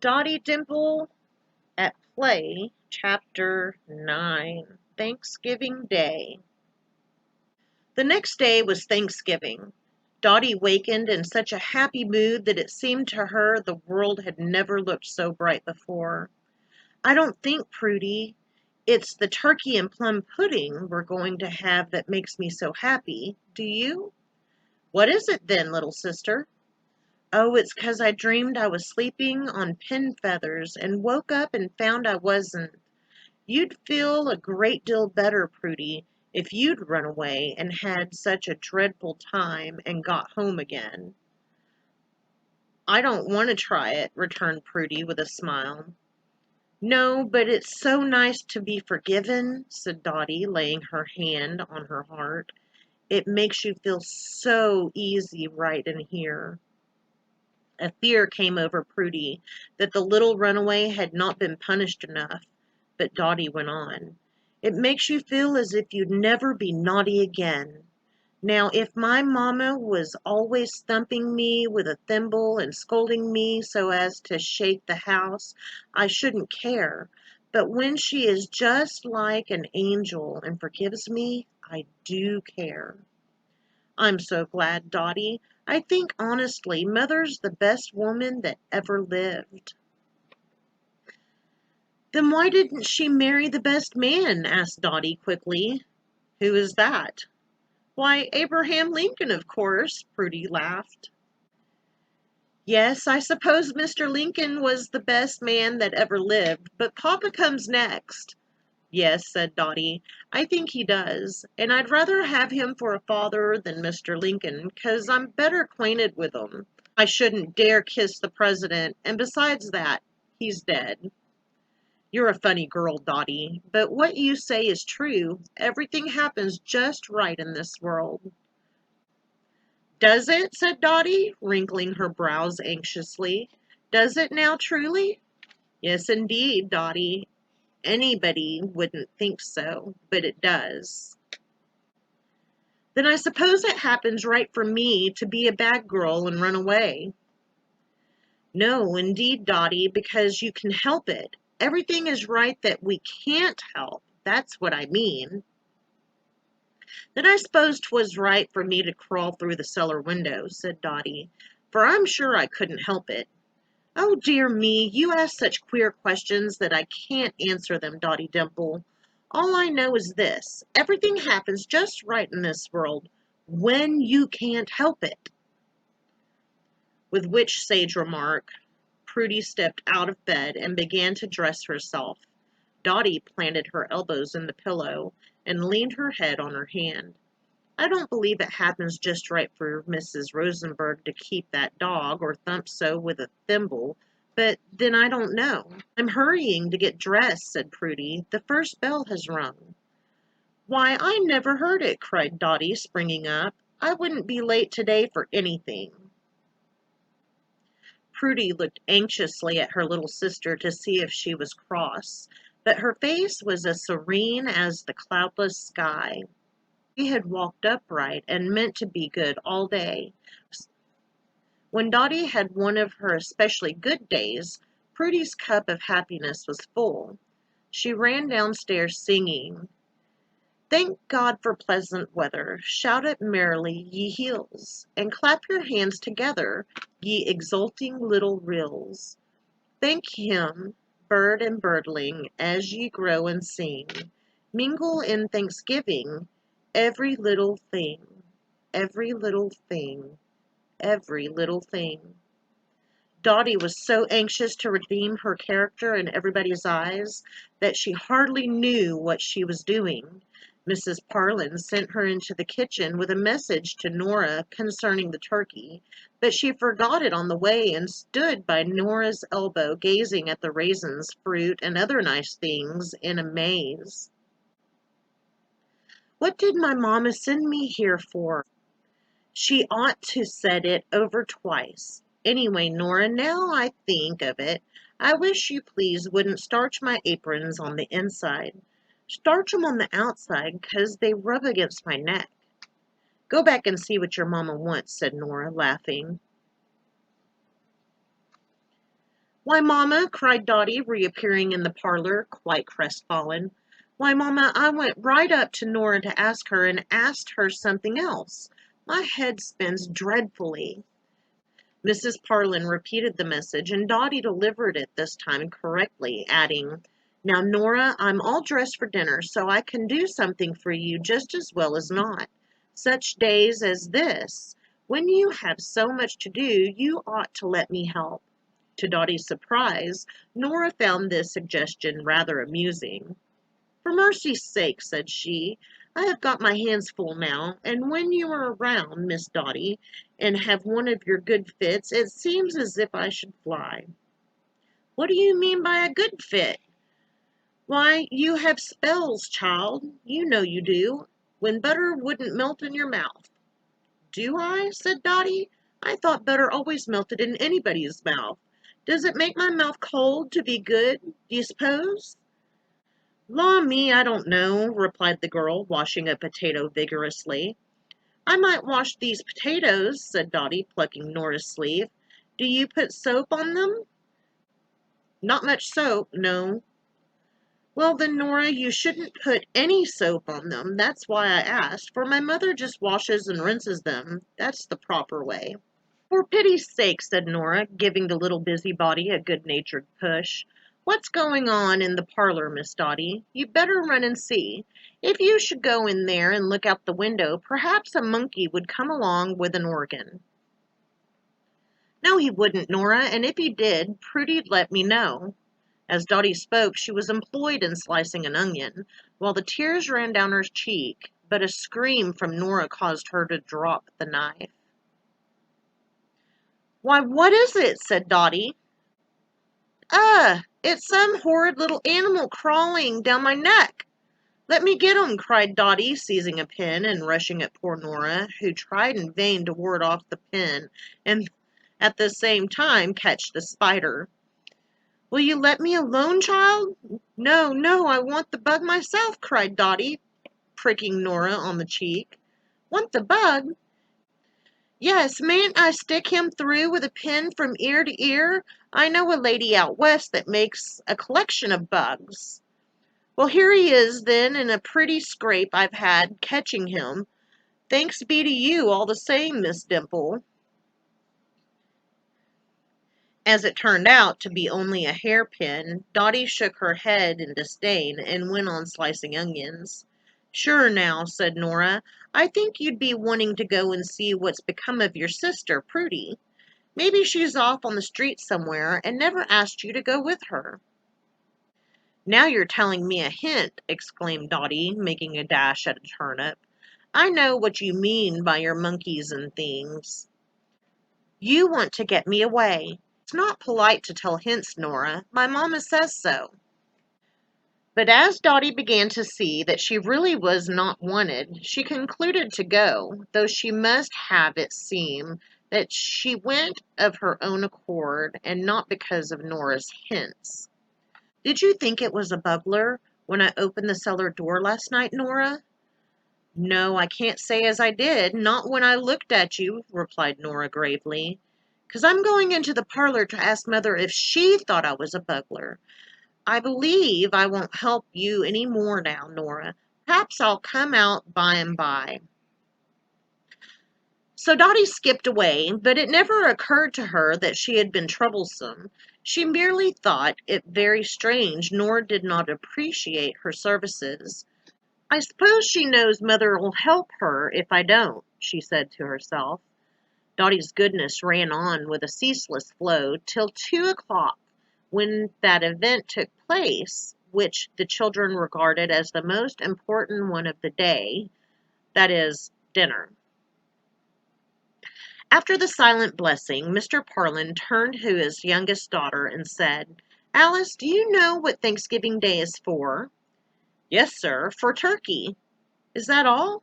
Dotty Dimple at Play, Chapter 9, Thanksgiving Day. The next day was Thanksgiving. Dotty wakened in such a happy mood that it seemed to her the world had never looked so bright before. "I don't think, Prudy, it's the turkey and plum pudding we're going to have that makes me so happy. Do you?" "What is it then, little sister?" "Oh, it's 'cause I dreamed I was sleeping on pin feathers and woke up and found I wasn't. You'd feel a great deal better, Prudy, if you'd run away and had such a dreadful time and got home again." "I don't want to try it," returned Prudy with a smile. "No, but it's so nice to be forgiven," said Dotty, laying her hand on her heart. "It makes you feel so easy right in here." A fear came over Prudy that the little runaway had not been punished enough, but Dotty went on. "It makes you feel as if you'd never be naughty again. Now, if my mamma was always thumping me with a thimble and scolding me so as to shake the house, I shouldn't care, but when she is just like an angel and forgives me, I do care." "I'm so glad, Dotty. I think, honestly, Mother's the best woman that ever lived." "Then why didn't she marry the best man?" asked Dotty quickly. "Who is that?" "Why, Abraham Lincoln, of course," Prudy laughed. "Yes, I suppose Mr. Lincoln was the best man that ever lived, but Papa comes next." "Yes," said Dotty, "I think he does, and I'd rather have him for a father than Mr. Lincoln, 'cause I'm better acquainted with him. I shouldn't dare kiss the president, and besides that, he's dead." "You're a funny girl, Dotty, but what you say is true. Everything happens just right in this world." "Does it?" said Dotty, wrinkling her brows anxiously. "Does it now, truly?" "Yes, indeed, Dotty. Anybody wouldn't think so, but it does." "Then I suppose it happens right for me to be a bad girl and run away." "No, indeed, Dotty, because you can help it. Everything is right that we can't help. That's what I mean." "Then I suppose 'twas right for me to crawl through the cellar window," said Dotty, "for I'm sure I couldn't help it." "Oh, dear me, you ask such queer questions that I can't answer them, Dotty Dimple. All I know is this: everything happens just right in this world when you can't help it." With which sage remark, Prudy stepped out of bed and began to dress herself. Dotty planted her elbows in the pillow and leaned her head on her hand. "I don't believe it happens just right for Mrs. Rosenberg to keep that dog or thump so with a thimble, but then I don't know." "I'm hurrying to get dressed," said Prudy. "The first bell has rung." "Why, I never heard it," cried Dotty, springing up. "I wouldn't be late today for anything." Prudy looked anxiously at her little sister to see if she was cross, but her face was as serene as the cloudless sky. She had walked upright and meant to be good all day. When Dotty had one of her especially good days, Prudy's cup of happiness was full. She ran downstairs singing, "Thank God for pleasant weather, shout it merrily, ye hills, and clap your hands together, ye exulting little rills. Thank him, bird and birdling, as ye grow and sing. Mingle in thanksgiving every little thing, every little thing, every little thing." Dotty was so anxious to redeem her character in everybody's eyes that she hardly knew what she was doing. Mrs. Parlin sent her into the kitchen with a message to Nora concerning the turkey, but she forgot it on the way and stood by Nora's elbow gazing at the raisins, fruit, and other nice things in amaze. "What did my mamma send me here for? She ought to said it over twice. Anyway, Nora, now I think of it, I wish you please wouldn't starch my aprons on the inside. Starch 'em on the outside, 'cause they rub against my neck." "Go back and see what your mamma wants," said Nora, laughing. Why, Mamma, cried Dotty, reappearing in the parlor, quite crestfallen. Why, Mamma, I went right up to Nora to ask her and asked her something else. My head spins dreadfully. Mrs. Parlin repeated the message, and Dotty delivered it this time correctly, adding, Now, Nora, I'm all dressed for dinner, so I can do something for you just as well as not. Such days as this, when you have so much to do, you ought to let me help. To Dotty's surprise, Nora found this suggestion rather amusing. For mercy's sake, said she, I have got my hands full now, and when you are around, Miss Dotty, and have one of your good fits, it seems as if I should fly. What do you mean by a good fit? Why, you have spells, child, you know you do, when butter wouldn't melt in your mouth. Do I? Said Dotty. I thought butter always melted in anybody's mouth. Does it make my mouth cold to be good, do you suppose? Law me, I don't know, replied the girl, washing a potato vigorously. I might wash these potatoes, said Dotty, plucking Nora's sleeve. Do you put soap on them? Not much soap, no. Well, then, Nora, you shouldn't put any soap on them. That's why I asked, for my mother just washes and rinses them. That's the proper way. For pity's sake, said Nora, giving the little busybody a good-natured push. What's going on in the parlor, Miss Dotty? You'd better run and see. If you should go in there and look out the window, perhaps a monkey would come along with an organ. No, he wouldn't, Nora, and if he did, Prudy'd let me know. As Dotty spoke, she was employed in slicing an onion, while the tears ran down her cheek, but a scream from Nora caused her to drop the knife. Why, what is it? Said Dotty. It's some horrid little animal crawling down my neck. Let me get him, cried Dotty, seizing a pin and rushing at poor Nora, who tried in vain to ward off the pin and at the same time catch the spider. Will you let me alone, child? No, no, I want the bug myself, cried Dotty, pricking Nora on the cheek. Want the bug? Yes, mayn't I stick him through with a pin from ear to ear? I know a lady out west that makes a collection of bugs. Well, here he is, then, in a pretty scrape I've had catching him. Thanks be to you all the same, Miss Dimple. As it turned out to be only a hairpin, Dotty shook her head in disdain and went on slicing onions. Sure now, said Nora, I think you'd be wanting to go and see what's become of your sister, Prudy. Maybe she's off on the street somewhere and never asked you to go with her. Now you're telling me a hint, exclaimed Dotty, making a dash at a turnip. I know what you mean by your monkeys and things. You want to get me away. It's not polite to tell hints, Nora. My mamma says so. But as Dotty began to see that she really was not wanted, she concluded to go, though she must have it seem that she went of her own accord and not because of Nora's hints. Did you think it was a burglar when I opened the cellar door last night, Nora? No, I can't say as I did, not when I looked at you, replied Nora gravely. 'Cause I'm going into the parlor to ask Mother if she thought I was a burglar. I believe I won't help you any more now, Nora. Perhaps I'll come out by and by. So Dotty skipped away, but it never occurred to her that she had been troublesome. She merely thought it very strange Nora did not appreciate her services. I suppose she knows Mother'll help her if I don't, she said to herself. Dotty's goodness ran on with a ceaseless flow till 2 o'clock, when that event took place which the children regarded as the most important one of the day, that is, dinner. After the silent blessing, Mr. Parlin turned to his youngest daughter and said, Alice, do you know what Thanksgiving Day is for? Yes, sir, for turkey. Is that all?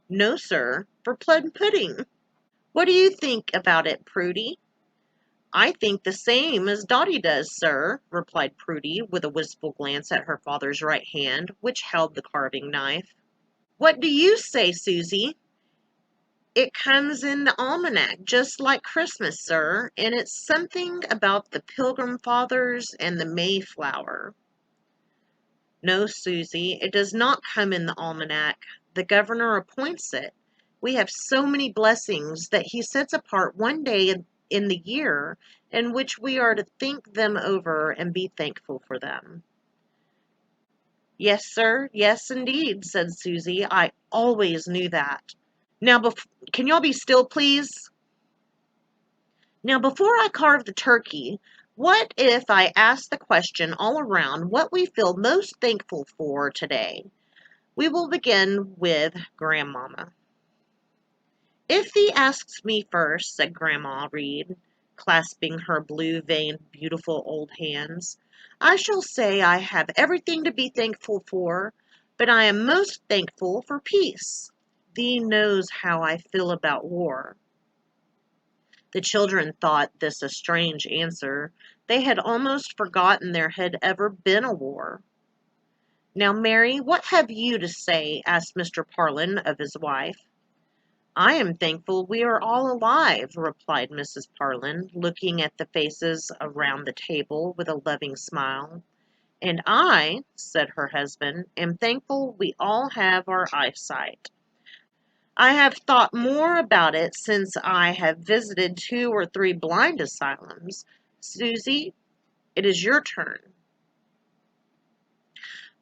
No, sir, for plum pudding. What do you think about it, Prudy? I think the same as Dotty does, sir, replied Prudy, with a wistful glance at her father's right hand, which held the carving knife. What do you say, Susie? It comes in the almanac, just like Christmas, sir, and it's something about the Pilgrim Fathers and the Mayflower. No, Susie, it does not come in the almanac. The governor appoints it. We have so many blessings that he sets apart one day in the year in which we are to think them over and be thankful for them. Yes, sir. Yes, indeed, said Susie. I always knew that. Now, can y'all be still, please? Now, before I carve the turkey, what if I ask the question all around what we feel most thankful for today? We will begin with Grandmama. If thee asks me first, said Grandma Reed, clasping her blue-veined, beautiful old hands, I shall say I have everything to be thankful for, but I am most thankful for peace. Thee knows how I feel about war. The children thought this a strange answer. They had almost forgotten there had ever been a war. Now, Mary, what have you to say? Asked Mr. Parlin of his wife. I am thankful we are all alive, replied Mrs. Parlin, looking at the faces around the table with a loving smile. And I, said her husband, am thankful we all have our eyesight. I have thought more about it since I have visited 2 or 3 blind asylums. Susie, it is your turn.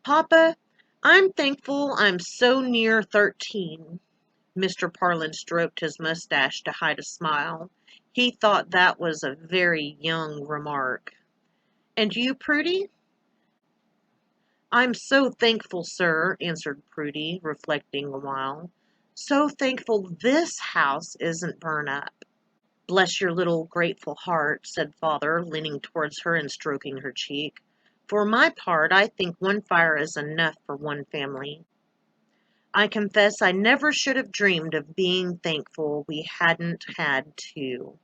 Papa, I'm thankful I'm so near 13. Mr. Parlin stroked his mustache to hide a smile. He thought that was a very young remark. And you, Prudy? I'm so thankful, sir, answered Prudy, reflecting a while. So thankful this house isn't burned up. Bless your little grateful heart, said Father, leaning towards her and stroking her cheek. For my part, I think one fire is enough for one family. I confess I never should have dreamed of being thankful we hadn't had 2.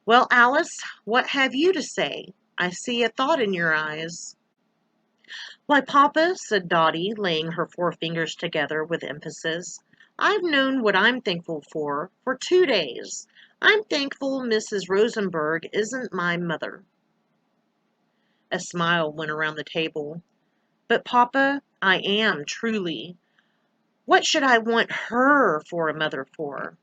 Well, Alice, what have you to say? I see a thought in your eyes. Why, Papa, said Dotty, laying her forefingers together with emphasis, I've known what I'm thankful for 2 days. I'm thankful Mrs. Rosenberg isn't my mother. A smile went around the table. But, Papa, I am, truly. What should I want her for a mother for?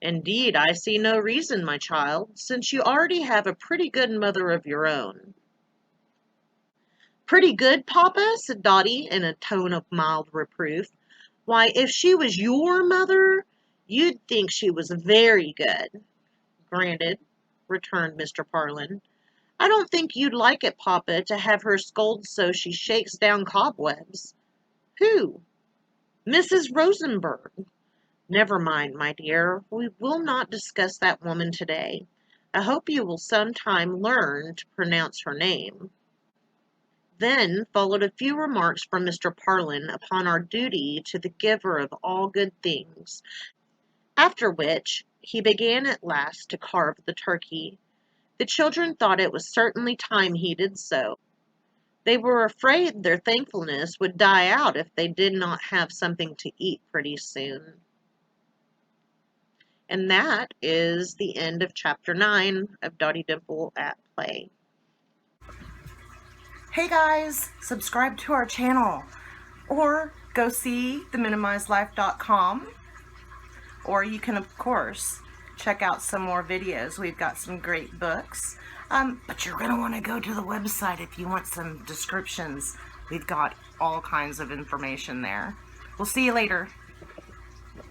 Indeed, I see no reason, my child, since you already have a pretty good mother of your own. Pretty good, Papa? Said Dotty in a tone of mild reproof. Why, if she was your mother, you'd think she was very good. Granted, returned Mr. Parlin. I don't think you'd like it, Papa, to have her scold so she shakes down cobwebs. Who? Mrs. Rosenberg. Never mind, my dear. We will not discuss that woman today. I hope you will sometime learn to pronounce her name. Then followed a few remarks from Mr. Parlin upon our duty to the giver of all good things, after which he began at last to carve the turkey. The children thought it was certainly time he did so. They were afraid their thankfulness would die out if they did not have something to eat pretty soon. And that is the end of Chapter 9 of Dotty Dimple at Play. Hey guys, subscribe to our channel or go see theminimizedlife.com, or you can of course check out some more videos. We've got some great books, but you're gonna want to go to the website if you want some descriptions. We've got all kinds of information there. We'll see you later.